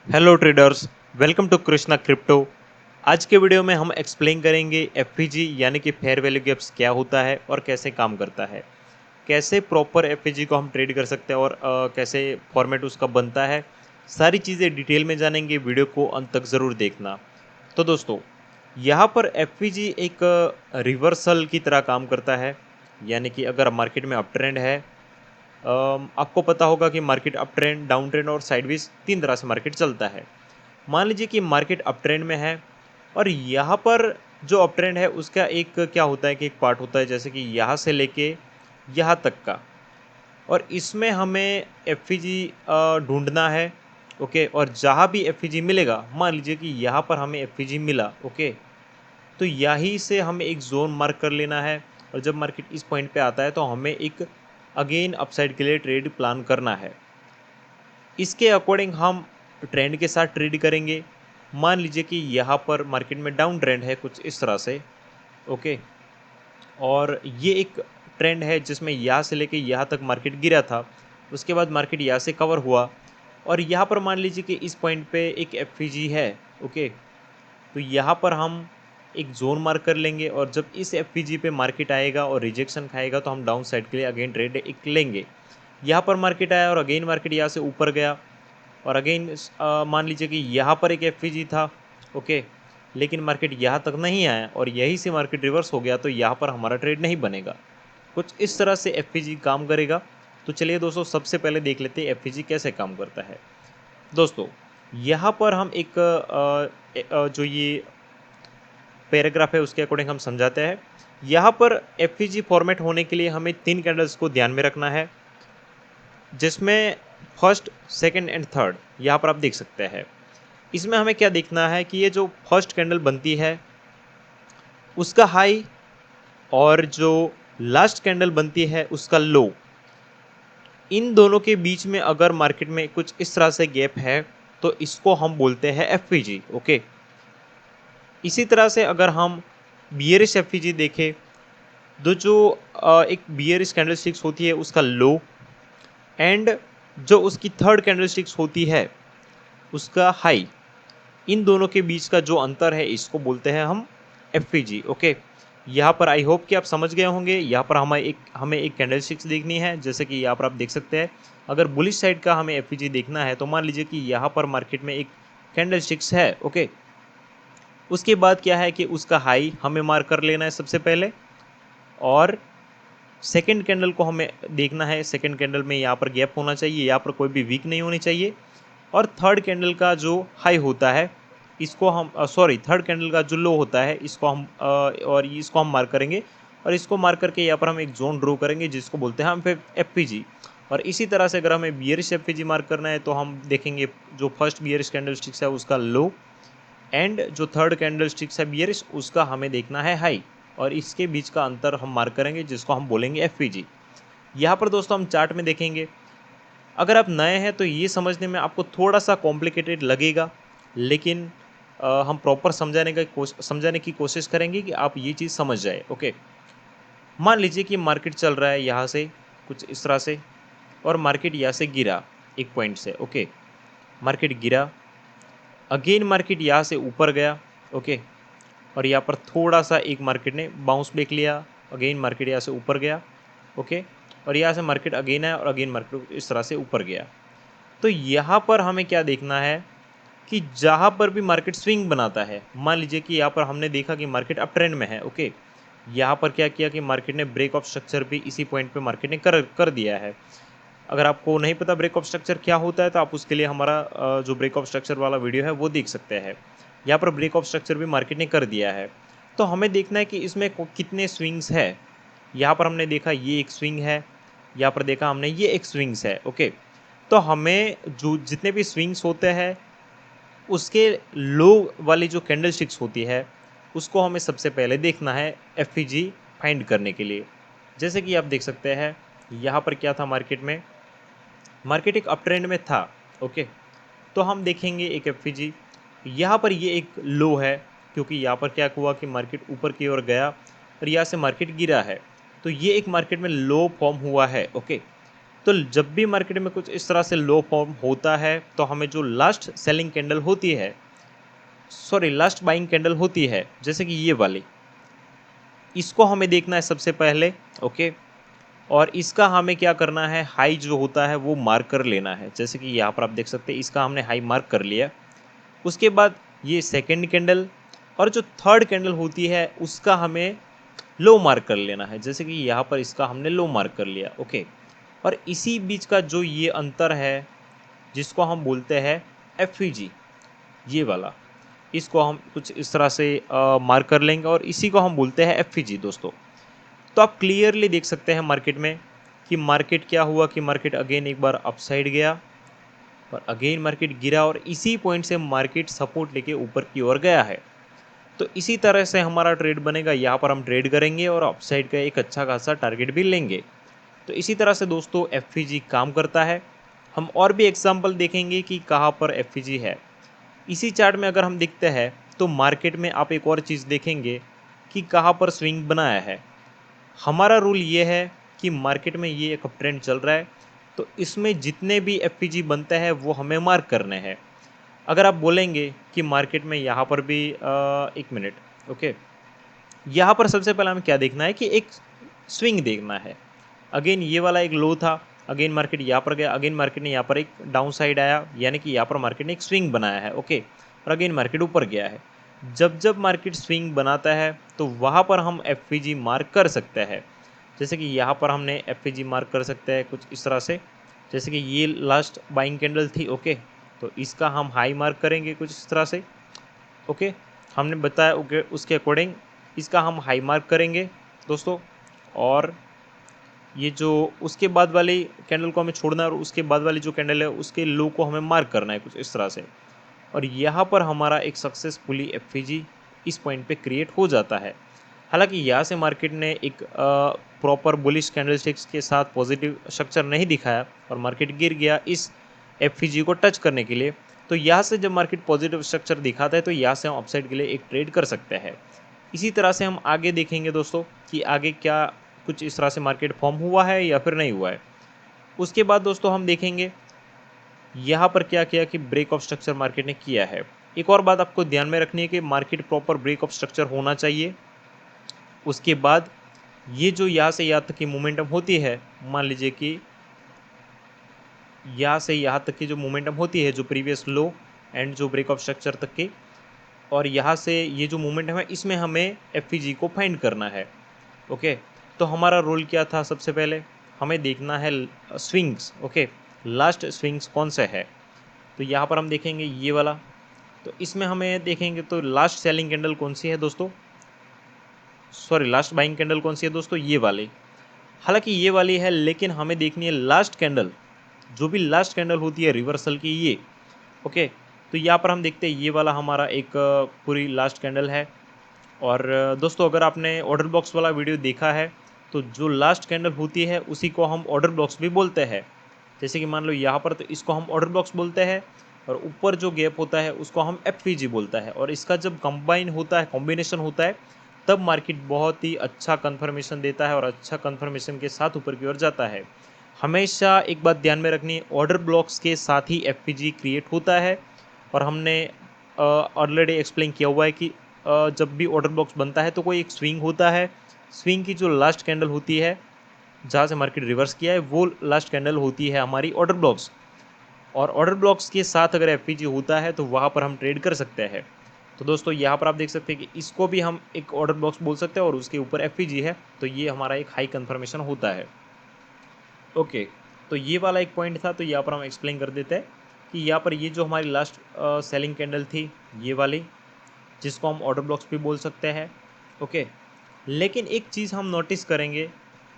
Hello traders, welcome to Krishna crypto. आज के video में हम एक्सप्लेन करेंगे एफपीजी यानी कि फेयर वैल्यू गैप्स क्या होता है और कैसे काम करता है। कैसे प्रॉपर एफपीजी को हम ट्रेड कर सकते हैं और कैसे फॉर्मेट उसका बनता है। सारी चीज़ें डिटेल में जानेंगे, वीडियो को अंत तक ज़रूर देखना। तो दोस्तों, यहाँ पर एफपीजी एक रिवर्सल की तरह काम करता है। यानी कि अगर मार्केट में अप ट्रेंड है, आपको पता होगा कि market up trend, down trend और साइडवेज तीन तरह से मार्केट चलता है। मान लीजिए कि मार्केट अप ट्रेंड में है और यहाँ पर जो अप ट्रेंड है उसका एक क्या होता है कि एक पार्ट होता है जैसे कि यहाँ से लेके यहाँ तक का, और इसमें हमें एफ ढूंढना है। ओके, और जहाँ भी एफ मिलेगा, मान लीजिए कि यहाँ पर हमें एफ मिला। ओके, तो यहीं से हमें एक जोन मार्क कर लेना है, और जब मार्केट इस पॉइंट पे आता है तो हमें एक अगेन अपसाइड के लिए ट्रेड प्लान करना है। इसके अकॉर्डिंग हम ट्रेंड के साथ ट्रेड करेंगे। मान लीजिए कि यहाँ पर मार्केट में डाउन ट्रेंड है कुछ इस तरह से। ओके, और ये एक ट्रेंड है जिसमें यहाँ से लेके यहाँ तक मार्केट गिरा था। उसके बाद मार्केट यहाँ से कवर हुआ और यहाँ पर मान लीजिए कि इस पॉइंट पे एक एफ है। ओके, तो यहाँ पर हम एक जोन मार्क कर लेंगे, और जब इस एफ पे मार्केट आएगा और रिजेक्शन खाएगा तो हम डाउन साइड के लिए अगेन ट्रेड एक लेंगे। यहाँ पर मार्केट आया और अगेन मार्केट यहाँ से ऊपर गया, और अगेन मान लीजिए कि यहाँ पर एक एफ था। ओके, लेकिन मार्केट यहाँ तक नहीं आया और यहीं से मार्केट रिवर्स हो गया, तो यहाँ पर हमारा ट्रेड नहीं बनेगा। कुछ इस तरह से एफ काम करेगा। तो चलिए दोस्तों, सबसे पहले देख लेते हैं एफ कैसे काम करता है। दोस्तों, यहाँ पर हम एक जो ये पैराग्राफ है उसके अकॉर्डिंग हम समझाते हैं। यहाँ पर एफ फॉर्मेट होने के लिए हमें तीन कैंडल्स को ध्यान में रखना है, जिसमें फर्स्ट, सेकंड एंड थर्ड यहाँ पर आप देख सकते हैं। इसमें हमें क्या देखना है कि ये जो फर्स्ट कैंडल बनती है उसका हाई, और जो लास्ट कैंडल बनती है उसका लो, इन दोनों के बीच में अगर मार्केट में कुछ इस तरह से गैप है तो इसको हम बोलते हैं एफ ओके। इसी तरह से अगर हम बियरिश एफ देखें, तो जो एक बियरिश कैंडल स्टिक्स होती है उसका लो, एंड जो उसकी थर्ड कैंडल स्टिक्स होती है उसका हाई, इन दोनों के बीच का जो अंतर है इसको बोलते हैं हम एफ ओके। यहाँ पर आई होप कि आप समझ गए होंगे। यहाँ पर हमें एक कैंडल स्टिक्स देखनी है, जैसे कि यहाँ पर आप देख सकते हैं। अगर बुलिश साइड का हमें एफ देखना है तो मान लीजिए कि यहाँ पर मार्केट में एक कैंडल स्टिक्स है। ओके, उसके बाद क्या है कि उसका हाई हमें मार्क कर लेना है सबसे पहले, और सेकेंड कैंडल को हमें देखना है। सेकेंड कैंडल में यहाँ पर गैप होना चाहिए, यहाँ पर कोई भी वीक नहीं होनी चाहिए। और थर्ड कैंडल का जो हाई होता है इसको हम सॉरी थर्ड कैंडल का जो लो होता है इसको हम और इसको हम मार्क करेंगे, और इसको मार्क करके यहाँ पर हम एक जोन ड्रॉ करेंगे जिसको बोलते हैं हम एफ और इसी तरह से अगर हमें बियरिश एफ मार्क करना है तो हम देखेंगे जो फर्स्ट बियरिश कैंडल स्टिक्स है उसका लो, एंड जो थर्ड कैंडल स्टिक्स है बियरिश उसका हमें देखना है हाई, और इसके बीच का अंतर हम मार्क करेंगे जिसको हम बोलेंगे एफ यहाँ पर दोस्तों हम चार्ट में देखेंगे। अगर आप नए हैं तो ये समझने में आपको थोड़ा सा कॉम्प्लिकेटेड लगेगा, लेकिन हम प्रॉपर समझाने की कोशिश करेंगे कि आप ये चीज़ समझ जाए। ओके, मान लीजिए कि मार्केट चल रहा है यहाँ से कुछ इस तरह से, और मार्केट यहाँ से गिरा एक पॉइंट से। ओके, मार्केट गिरा, अगेन मार्केट यहाँ से ऊपर गया। ओके, और यहाँ पर थोड़ा सा एक मार्केट ने बाउंस बैक लिया, अगेन मार्केट यहाँ से ऊपर गया। ओके, और यहाँ से मार्केट अगेन आया और अगेन मार्केट इस तरह से ऊपर गया। तो यहाँ पर हमें क्या देखना है कि जहाँ पर भी मार्केट स्विंग बनाता है, मान लीजिए कि यहाँ पर हमने देखा कि मार्केट अप ट्रेंड में है। ओके, यहाँ पर क्या किया कि मार्केट ने ब्रेक ऑफ स्ट्रक्चर भी इसी पॉइंट पे मार्केट ने कर दिया है। अगर आपको नहीं पता ब्रेक ऑफ स्ट्रक्चर क्या होता है तो आप उसके लिए हमारा जो ब्रेक ऑफ स्ट्रक्चर वाला वीडियो है वो देख सकते हैं। यहाँ पर ब्रेक ऑफ स्ट्रक्चर भी मार्केट ने कर दिया है। तो हमें देखना है कि इसमें कितने स्विंग्स है। यहाँ पर हमने देखा ये एक स्विंग है, यहाँ पर देखा हमने ये एक स्विंग्स है। ओके, तो हमें जो जितने भी स्विंग्स होते हैं उसके लो वाली जो कैंडल स्टिक्स होती है उसको हमें सबसे पहले देखना है एफ फाइंड करने के लिए। जैसे कि आप देख सकते हैं यहाँ पर क्या था, मार्केट एक अप ट्रेंड में था। ओके, तो हम देखेंगे एक एफ यहाँ पर ये एक लो है, क्योंकि यहाँ पर क्या हुआ कि मार्केट ऊपर की ओर गया और यहाँ से मार्केट गिरा है, तो ये एक मार्केट में लो फॉर्म हुआ है। ओके, तो जब भी मार्केट में कुछ इस तरह से लो फॉर्म होता है तो हमें जो लास्ट सेलिंग कैंडल होती है, सॉरी लास्ट बाइंग कैंडल होती है, जैसे कि ये वाली, इसको हमें देखना है सबसे पहले। ओके, और इसका हमें क्या करना है, हाई जो होता है वो मार्क कर लेना है। जैसे कि यहाँ पर आप देख सकते हैं इसका हमने हाई मार्क कर लिया। उसके बाद ये सेकेंड कैंडल और जो थर्ड कैंडल होती है उसका हमें लो मार्क कर लेना है। जैसे कि यहाँ पर इसका हमने लो मार्क कर लिया। ओके, और इसी बीच का जो ये अंतर है जिसको हम बोलते हैं एफईजी, ये वाला, इसको हम कुछ इस तरह से मार्क कर लेंगे और इसी को हम बोलते हैं एफईजी दोस्तों। तो आप क्लियरली देख सकते हैं मार्केट में कि मार्केट क्या हुआ कि मार्केट अगेन एक बार अपसाइड गया और अगेन मार्केट गिरा और इसी पॉइंट से मार्केट सपोर्ट लेके ऊपर की ओर गया है। तो इसी तरह से हमारा ट्रेड बनेगा। यहाँ पर हम ट्रेड करेंगे और अपसाइड का एक अच्छा खासा टारगेट भी लेंगे। तो इसी तरह से दोस्तों एफईजी काम करता है। हम और भी एग्जांपल देखेंगे कि कहाँ पर एफईजी है। इसी चार्ट में अगर हम देखते हैं तो मार्केट में आप एक और चीज़ देखेंगे कि कहाँ पर स्विंग बनाया है। हमारा रूल ये है कि मार्केट में ये एक ट्रेंड चल रहा है तो इसमें जितने भी एफईजी बनते हैं वो हमें मार्क करने हैं। अगर आप बोलेंगे कि मार्केट में यहाँ पर भी एक मिनट, ओके, यहाँ पर सबसे पहले हमें क्या देखना है कि एक स्विंग देखना है। अगेन ये वाला एक लो था, अगेन मार्केट यहाँ पर गया, अगेन मार्केट ने यहाँ पर एक डाउन साइड आया, यानी कि यहाँ पर मार्केट ने एक स्विंग बनाया है। ओके, और अगेन मार्केट ऊपर गया है। जब जब मार्केट स्विंग बनाता है तो वहाँ पर हम एफईजी मार्क कर सकते हैं। जैसे कि यहाँ पर हमने एफईजी मार्क कर सकते हैं कुछ इस तरह से। जैसे कि ये लास्ट बाइंग कैंडल थी। ओके, तो इसका हम हाई मार्क करेंगे कुछ इस तरह से। ओके, हमने बताया ओके, उसके अकॉर्डिंग इसका हम हाई मार्क करेंगे दोस्तों। और ये जो उसके बाद वाली कैंडल को हमें छोड़ना है और उसके बाद वाली जो कैंडल है उसके लो को हमें मार्क करना है कुछ इस तरह से। और यहाँ पर हमारा एक सक्सेसफुली एफईजी इस पॉइंट पे क्रिएट हो जाता है। हालांकि यहाँ से मार्केट ने एक प्रॉपर बुलिश कैंडलस्टिक्स के साथ पॉजिटिव स्ट्रक्चर नहीं दिखाया और मार्केट गिर गया इस एफईजी को टच करने के लिए। तो यहाँ से जब मार्केट पॉजिटिव स्ट्रक्चर दिखाता है तो यहाँ से हम अपसाइड के लिए एक ट्रेड कर सकते हैं। इसी तरह से हम आगे देखेंगे दोस्तों कि आगे क्या कुछ इस तरह से मार्केट फॉर्म हुआ है या फिर नहीं हुआ है। उसके बाद दोस्तों हम देखेंगे यहाँ पर क्या किया कि ब्रेक ऑफ स्ट्रक्चर मार्केट ने किया है। एक और बात आपको ध्यान में रखनी है कि market proper break of structure होना चाहिए। उसके बाद ये जो यहाँ से यहाँ तक की मोमेंटम होती है, मान लीजिए कि यहाँ से यहाँ तक की जो मोमेंटम होती है, जो प्रीवियस लो एंड जो ब्रेक ऑफ स्ट्रक्चर तक की, और यहाँ से ये जो मोमेंटम है इसमें हमें एफईजी को फाइंड करना है। ओके, तो हमारा रोल क्या था, सबसे पहले हमें देखना है स्विंग्स। ओके, लास्ट स्विंग्स कौन सा है। तो यहाँ पर हम देखेंगे ये वाला, तो इसमें हमें देखेंगे तो लास्ट सेलिंग कैंडल कौन सी है दोस्तों, सॉरी लास्ट बाइंग कैंडल कौन सी है दोस्तों, ये वाली। हालांकि ये वाली है लेकिन हमें देखनी है लास्ट कैंडल, जो भी लास्ट कैंडल होती है रिवर्सल की ये। ओके, तो यहाँ पर हम देखते हैं ये वाला हमारा एक पूरी लास्ट कैंडल है। और दोस्तों अगर आपने ऑर्डर बॉक्स वाला वीडियो देखा है तो जो लास्ट कैंडल होती है उसी को हम ऑर्डर बॉक्स भी बोलते हैं। जैसे कि मान लो यहाँ पर तो इसको हम ऑर्डर बॉक्स बोलते हैं और ऊपर जो गैप होता है उसको हम एफईजी बोलता है। और इसका जब कंबाइन होता है, कॉम्बिनेशन होता है, तब मार्केट बहुत ही अच्छा कंफर्मेशन देता है और अच्छा कंफर्मेशन के साथ ऊपर की ओर जाता है। हमेशा एक बात ध्यान में रखनी है, ऑर्डर ब्लॉक्स के साथ ही एफईजी क्रिएट होता है। और हमने ऑलरेडी एक्सप्लेन किया हुआ है कि जब भी ऑर्डर बॉक्स बनता है तो कोई एक स्विंग होता है। स्विंग की जो लास्ट कैंडल होती है जहाँ से मार्केट रिवर्स किया है वो लास्ट कैंडल होती है हमारी ऑर्डर ब्लॉक्स। और ऑर्डर ब्लॉक्स के साथ अगर एफईजी होता है तो वहाँ पर हम ट्रेड कर सकते हैं। तो दोस्तों यहाँ पर आप देख सकते हैं कि इसको भी हम एक ऑर्डर ब्लॉक्स बोल सकते हैं और उसके ऊपर एफईजी है, तो ये हमारा एक हाई कन्फर्मेशन होता है। ओके, तो ये वाला एक पॉइंट था, तो यहाँ पर हम एक्सप्लेन कर देते हैं कि यहाँ पर ये जो हमारी लास्ट सेलिंग कैंडल थी ये वाली, जिसको हम ऑर्डर ब्लॉक्स भी बोल सकते हैं। ओके, लेकिन एक चीज़ हम नोटिस करेंगे,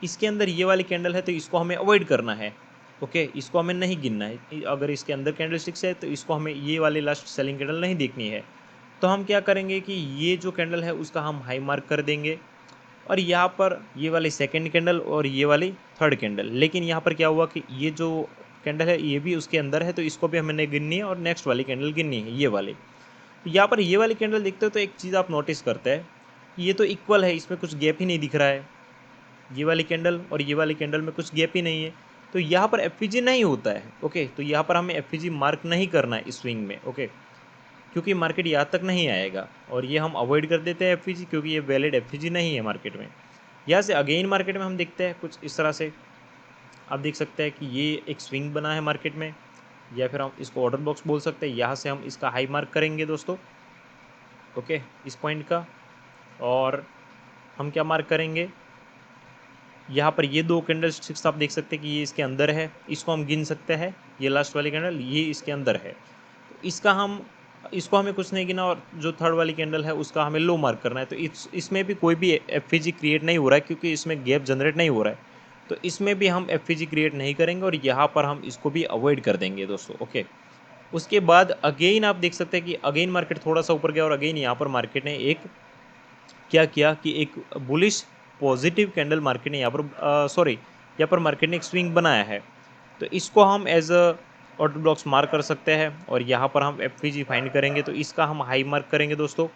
इसके अंदर ये वाली कैंडल है तो इसको हमें अवॉइड करना है। ओके, इसको हमें नहीं गिनना है। अगर इसके अंदर कैंडलस्टिक्स है तो इसको हमें ये वाली लास्ट सेलिंग कैंडल नहीं देखनी है। तो हम क्या करेंगे कि ये जो कैंडल है उसका हम हाई मार्क कर देंगे और यहाँ पर ये वाली सेकेंड कैंडल और ये वाली थर्ड कैंडल। लेकिन यहाँ पर क्या हुआ कि ये जो कैंडल है ये भी उसके अंदर है तो इसको भी हमें नहीं गिननी है और नेक्स्ट वाली कैंडल गिननी है, ये वाली। तो यहाँ पर ये वाली कैंडल देखते हो तो एक चीज़ आप नोटिस करते हैं, ये तो इक्वल है, इसमें कुछ गैप ही नहीं दिख रहा है। ये वाली कैंडल और ये वाली कैंडल में कुछ गैप ही नहीं है। तो यहाँ पर एफ नहीं होता है। ओके, तो यहाँ पर हमें एफ मार्क नहीं करना है इस स्विंग में। ओके, क्योंकि मार्केट यहाँ तक नहीं आएगा और ये हम अवॉइड कर देते हैं एफ क्योंकि ये वैलिड एफ नहीं है मार्केट में। यहाँ से अगेन मार्केट में हम देखते हैं कुछ इस तरह से, आप देख सकते हैं कि ये एक स्विंग बना है मार्केट में, या फिर हम इसको ऑर्डर बॉक्स बोल सकते हैं। यहाँ से हम इसका हाई मार्क करेंगे दोस्तों। ओके, इस पॉइंट का, और हम क्या मार्क करेंगे, यहाँ पर ये दो कैंडल स्टिक्स आप देख सकते हैं कि ये इसके अंदर है, इसको हम गिन सकते हैं। ये लास्ट वाली कैंडल ये इसके अंदर है, तो इसको हमें कुछ नहीं गिना, और जो थर्ड वाली कैंडल है उसका हमें लो मार्क करना है। तो इसमें भी कोई भी एफ क्रिएट नहीं हो रहा है क्योंकि इसमें गैप जनरेट नहीं हो रहा है, तो इसमें भी हम एफ क्रिएट नहीं करेंगे और यहाँ पर हम इसको भी अवॉइड कर देंगे दोस्तों। ओके, उसके बाद अगेन आप देख सकते हैं कि अगेन मार्केट थोड़ा सा ऊपर गया और अगेन यहाँ पर मार्केट ने एक क्या किया कि एक बुलिश पॉजिटिव कैंडल मार्केट ने यहाँ पर यहाँ पर मार्केट ने एक स्विंग बनाया है। तो इसको हम as a order blocks mark कर सकते हैं और यहाँ पर हम एफ फाइंड करेंगे, तो इसका हम हाई मार्क करेंगे दोस्तों।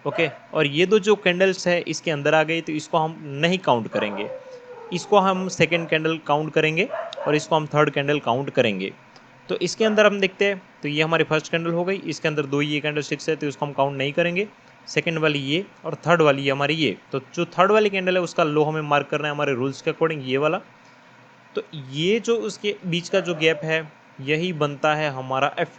ओके, और ये दो जो कैंडल्स है इसके अंदर आ गई, तो इसको हम नहीं काउंट करेंगे, इसको हम सेकेंड कैंडल काउंट करेंगे और इसको हम थर्ड कैंडल काउंट करेंगे। तो इसके अंदर हम देखते हैं, तो ये हमारी फर्स्ट कैंडल हो गई, इसके अंदर दो ये कैंडल स्टिक्स है तो इसको हम काउंट नहीं करेंगे। सेकंड वाली ये और थर्ड वाली ये हमारी ये, तो जो थर्ड वाली कैंडल है उसका लो हमें मार्क करना है हमारे रूल्स के अकॉर्डिंग, ये वाला। तो ये जो उसके बीच का जो गैप है यही बनता है हमारा एफ।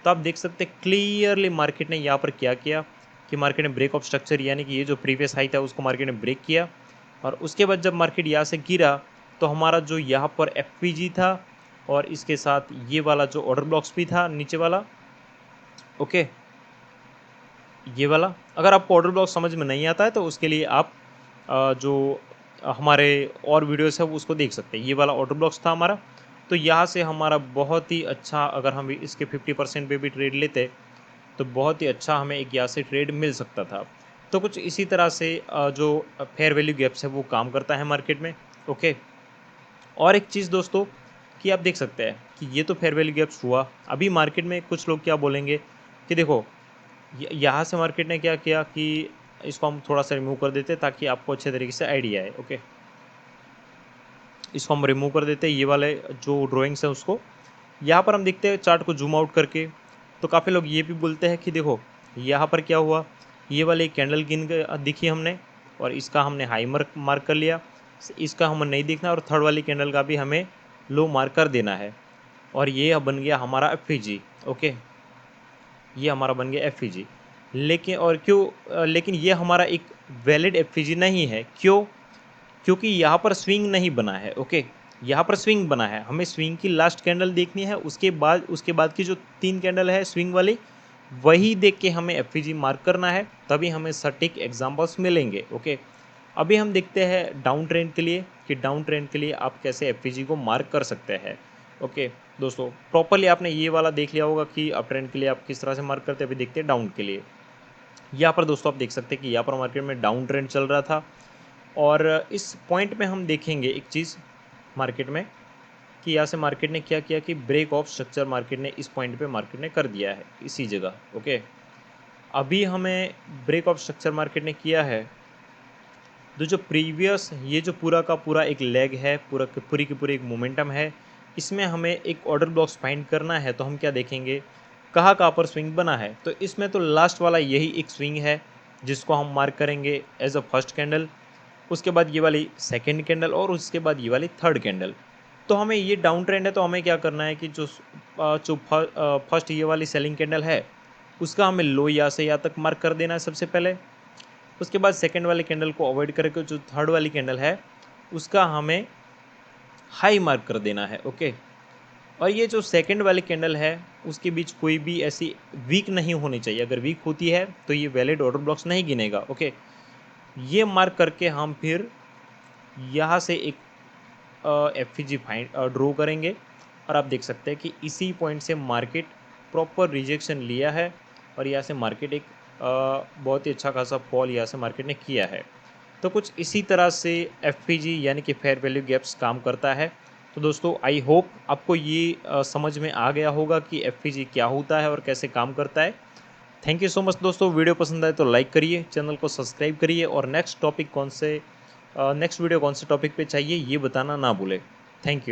तो आप देख सकते हैं क्लियरली मार्केट ने यहाँ पर क्या किया कि मार्केट ने ब्रेक ऑफ स्ट्रक्चर, यानी कि ये जो प्रीवियस हाई था उसको मार्केट ने ब्रेक किया, और उसके बाद जब मार्केट यहाँ से गिरा तो हमारा जो यहाँ पर एफ था और इसके साथ ये वाला जो ऑर्डर ब्लॉक्स भी था नीचे वाला। ओके, ये वाला, अगर आपको ऑर्डर ब्लॉक समझ में नहीं आता है तो उसके लिए आप जो हमारे और वीडियोस है वो उसको देख सकते हैं। ये वाला ऑर्डर ब्लॉक्स था हमारा, तो यहाँ से हमारा बहुत ही अच्छा, अगर हम इसके 50% पे भी ट्रेड लेते तो बहुत ही अच्छा हमें एक यहाँ से ट्रेड मिल सकता था। तो कुछ इसी तरह से जो फेयर वैल्यू गैप्स है वो काम करता है मार्केट में। ओके, और एक चीज़ दोस्तों कि आप देख सकते हैं कि ये तो फेयर वैल्यू गैप्स हुआ। अभी मार्केट में कुछ लोग क्या बोलेंगे कि देखो यहाँ से मार्केट ने क्या किया कि इसको हम थोड़ा सा रिमूव कर देते ताकि आपको अच्छे तरीके से आइडिया आए। ओके, इसको हम रिमूव कर देते, ये वाले जो ड्राइंग्स हैं उसको। यहाँ पर हम देखते हैं चार्ट को जूम आउट करके, तो काफ़ी लोग ये भी बोलते हैं कि देखो यहाँ पर क्या हुआ, ये वाली कैंडल दिखी हमने और इसका हमने हाई मार्क कर लिया, इसका हमें नहीं दिखना और थर्ड वाली कैंडल का भी हमें लो मार्क कर देना है, और ये बन गया हमारा एफ। ओके, ये हमारा बन गया एफ। लेकिन और क्यों, लेकिन ये हमारा एक वैलिड एफ नहीं है। क्यों? क्योंकि यहाँ पर स्विंग नहीं बना है। ओके, यहाँ पर स्विंग बना है, हमें स्विंग की लास्ट कैंडल देखनी है, उसके बाद की जो 3 कैंडल है स्विंग वाली वही देख के हमें एफ मार्क करना है, तभी हमें सटीक एग्जाम्पल्स मिलेंगे। ओके, अभी हम देखते हैं डाउन ट्रेंड के लिए कि डाउन ट्रेंड के लिए आप कैसे एफ को मार्क कर सकते हैं। ओके दोस्तों, प्रॉपरली आपने ये वाला देख लिया होगा कि अप ट्रेंड के लिए आप किस तरह से मार्क करते हैं। अभी देखते हैं डाउन के लिए। यहाँ पर दोस्तों आप देख सकते हैं कि यहाँ पर मार्केट में डाउन ट्रेंड चल रहा था, और इस पॉइंट में हम देखेंगे एक चीज़ मार्केट में कि यहाँ से मार्केट ने क्या किया कि ब्रेक ऑफ स्ट्रक्चर मार्केट ने इस पॉइंट पे मार्केट ने कर दिया है इसी जगह। ओके, अभी हमें ब्रेक ऑफ स्ट्रक्चर मार्केट ने किया है, तो जो प्रीवियस ये जो पूरा का पूरा एक लेग है, पूरी की पूरी एक मोमेंटम है, इसमें हमें एक ऑर्डर ब्लॉक्स फाइंड करना है। तो हम क्या देखेंगे कहाँ कहाँ पर स्विंग बना है, तो इसमें तो लास्ट वाला यही एक स्विंग है जिसको हम मार्क करेंगे एज अ फर्स्ट कैंडल, उसके बाद ये वाली सेकेंड कैंडल और उसके बाद ये वाली थर्ड कैंडल। तो हमें ये डाउन ट्रेंड है, तो हमें क्या करना है कि जो फर्स्ट ये वाली सेलिंग कैंडल है उसका हमें लो यहाँ से यहाँ तक मार्क कर देना है सबसे पहले। उसके बाद सेकेंड वाली कैंडल को अवॉइड करके जो थर्ड वाली कैंडल है उसका हमें हाई मार्क कर देना है। ओके, और ये जो सेकेंड वाली कैंडल है उसके बीच कोई भी ऐसी वीक नहीं होनी चाहिए, अगर वीक होती है तो ये वैलिड ऑर्डर ब्लॉक्स नहीं गिनेगा। ओके, ये मार्क करके हम फिर यहाँ से एक एफ फाइंड ड्रॉ करेंगे, और आप देख सकते हैं कि इसी पॉइंट से मार्केट प्रॉपर रिजेक्शन लिया है और यहाँ से मार्केट एक बहुत ही अच्छा खासा फॉल यहाँ से मार्केट ने किया है। तो कुछ इसी तरह से एफ यानी कि फेयर वैल्यू गैप्स काम करता है। तो दोस्तों आई होप आपको ये समझ में आ गया होगा कि एफ क्या होता है और कैसे काम करता है। थैंक यू सो मच दोस्तों, वीडियो पसंद आए तो लाइक करिए, चैनल को सब्सक्राइब करिए, और नेक्स्ट वीडियो कौन से टॉपिक पे चाहिए ये बताना ना भूलें। Thank you.